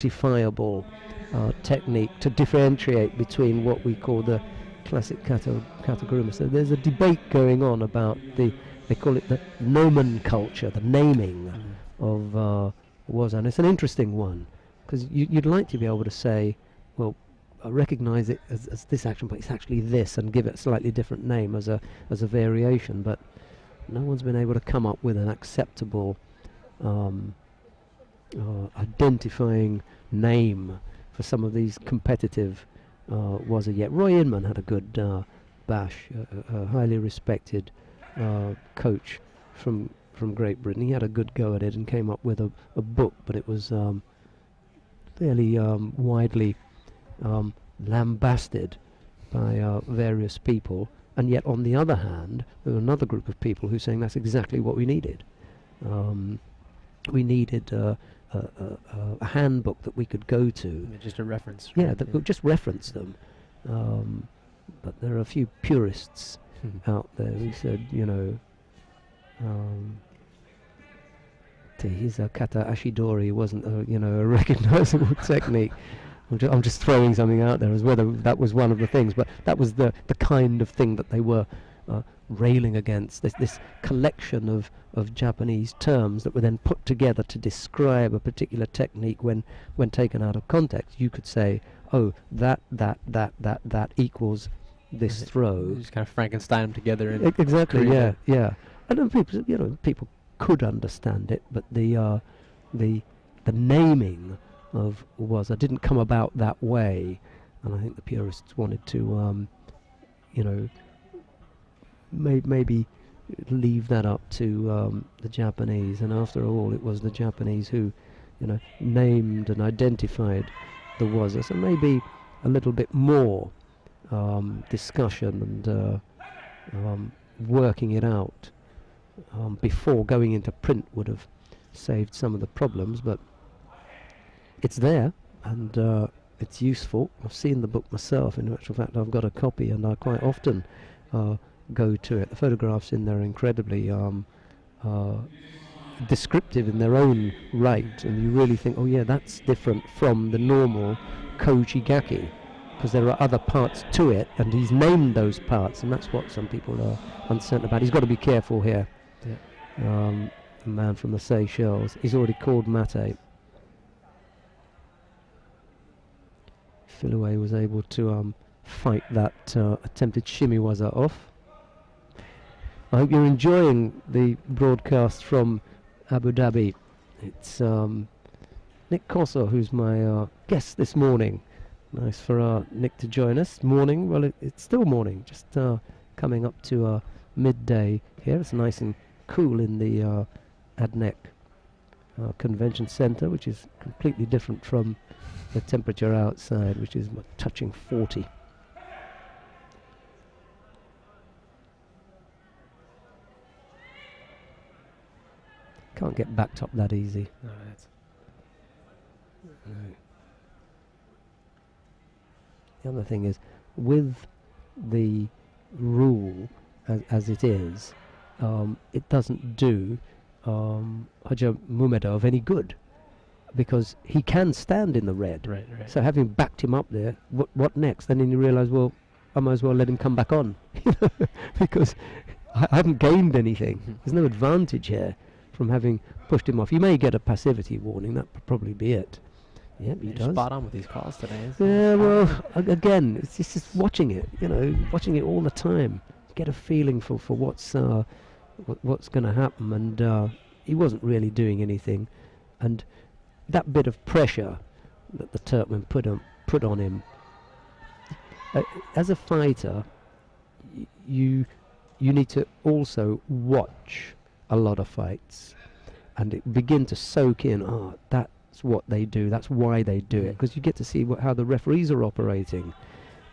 identifiable technique to differentiate between what we call the classic katakuri. So there's a debate going on about they call it the nomenclature, the naming of waza, and it's an interesting one because you'd like to be able to say, well, I recognize it as this action, but it's actually this, and give it a slightly different name as a variation. But no one's been able to come up with an acceptable identifying name for some of these competitive waza yet. Roy Inman had a good bash, a highly respected coach from Great Britain. He had a good go at it and came up with a book, but it was fairly widely lambasted by various people. And yet, on the other hand, there was another group of people who were saying that's exactly what we needed. We needed a handbook that we could go to. Just a reference. Yeah, that would just reference them. But there are a few purists out there who said, you know, his kata ashidori wasn't a recognizable technique. I'm just throwing something out there as whether that was one of the things, but that was the kind of thing that they were railing against, this collection of Japanese terms that were then put together to describe a particular technique. When taken out of context, you could say, oh, that equals this throw. You just kind of Frankenstein them together. And exactly, yeah. And then people could understand it, but the naming of waza didn't come about that way, and I think the purists wanted to maybe leave that up to the Japanese. And after all, it was the Japanese who named and identified the waza, so maybe a little bit more discussion and working it out before going into print would have saved some of the problems. But it's there, and it's useful. I've seen the book myself. In actual fact, I've got a copy, and I quite often go to it. The photographs in there are incredibly descriptive in their own right, and you really think, oh yeah, that's different from the normal Koji-gaki, because there are other parts to it, and he's named those parts, and that's what some people are uncertain about. He's got to be careful here. Yeah. The man from the Seychelles. He's already called mate. L.Filое was able to fight that attempted shimiwaza off. I hope you're enjoying the broadcast from Abu Dhabi. It's Nick Cosso, who's my guest this morning. Nice for Nick to join us. Morning, well, it's still morning, just coming up to midday here. It's nice and cool in the Adnek Convention Centre, which is completely different from the temperature outside, which is touching 40. Can't get backed up that easy. No, that's no. The other thing is, with the rule as it is, it doesn't do Bj.Muhammadov any good, because he can stand in the red. right. So having backed him up there, what next? Then you realise, well, I might as well let him come back on, because I haven't gained anything. There's no advantage here from having pushed him off. You may get a passivity warning. That would probably be it. Yep, he does. Spot on with these calls today. Yeah, well, again, it's just watching it. Watching it all the time. Get a feeling for what's going to happen, and he wasn't really doing anything, and that bit of pressure that the Turkmen put on him. As a fighter, you need to also watch a lot of fights and begin to soak in. That's what they do. That's why they do it, because you get to see how the referees are operating.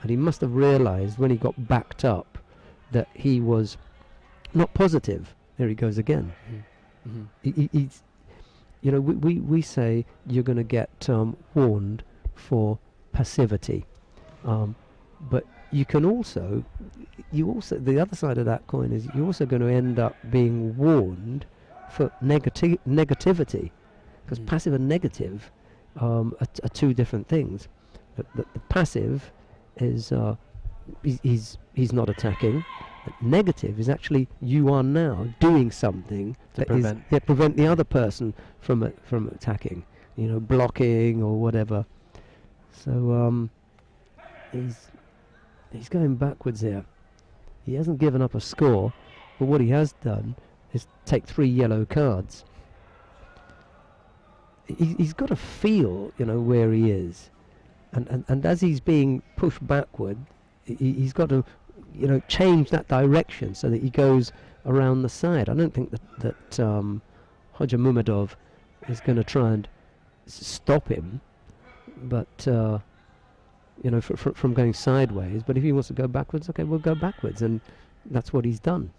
And he must have realised when he got backed up that he was not positive. There he goes again. He's, we say you're going to get warned for passivity, but you can also, the other side of that coin is you're also going to end up being warned for negativity, because passive and negative are two different things. The passive is he's not attacking. Negative is actually you are now doing something To prevent. prevent the other person from attacking, blocking or whatever. So he's going backwards here. He hasn't given up a score, but what he has done is take 3 yellow cards. He's got to feel, where he is, and as he's being pushed backward, he's got to change that direction so that he goes around the side. I don't think that Bhodjamumedov is going to try and stop him, but from going sideways. But if he wants to go backwards, okay, we'll go backwards, and that's what he's done.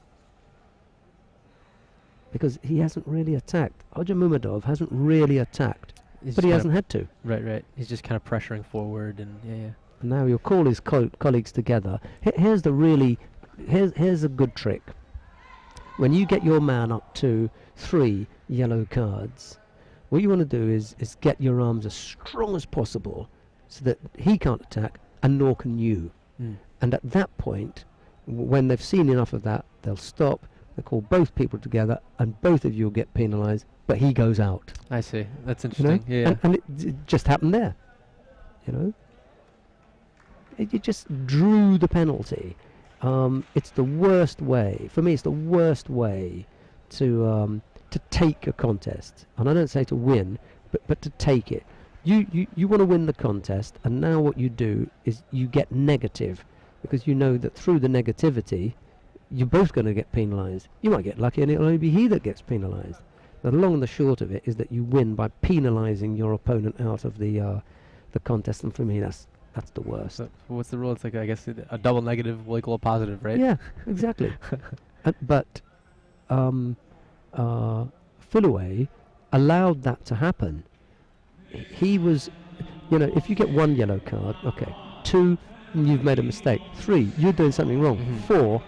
Because he hasn't really attacked. Bhodjamumedov hasn't really attacked, but he hasn't had to. Right. He's just kind of pressuring forward, and yeah. Now you'll call his colleagues together. Here's a good trick. When you get your man up to 3 yellow cards, what you want to do is get your arms as strong as possible so that he can't attack and nor can you. And at that point, when they've seen enough of that, they'll stop, they'll call both people together, and both of you will get penalised, but he goes out. I see. That's interesting. Yeah. And it just happened there. You just drew the penalty. It's the worst way. For me, it's the worst way to take a contest. And I don't say to win, but to take it. You want to win the contest, and now what you do is you get negative, because you know that through the negativity, you're both going to get penalised. You might get lucky, and it'll only be he that gets penalised. The long and the short of it is that you win by penalising your opponent out of the contest, and for me, that's the worst. So what's the rule? It's like, I guess, a double negative will equal a positive, right? Yeah, exactly. But L.Filое allowed that to happen. He was, if you get 1 yellow card, okay. 2, you've made a mistake. 3, you're doing something wrong. 4,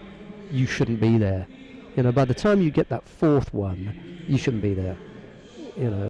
you shouldn't be there. By the time you get that 4th one, you shouldn't be there.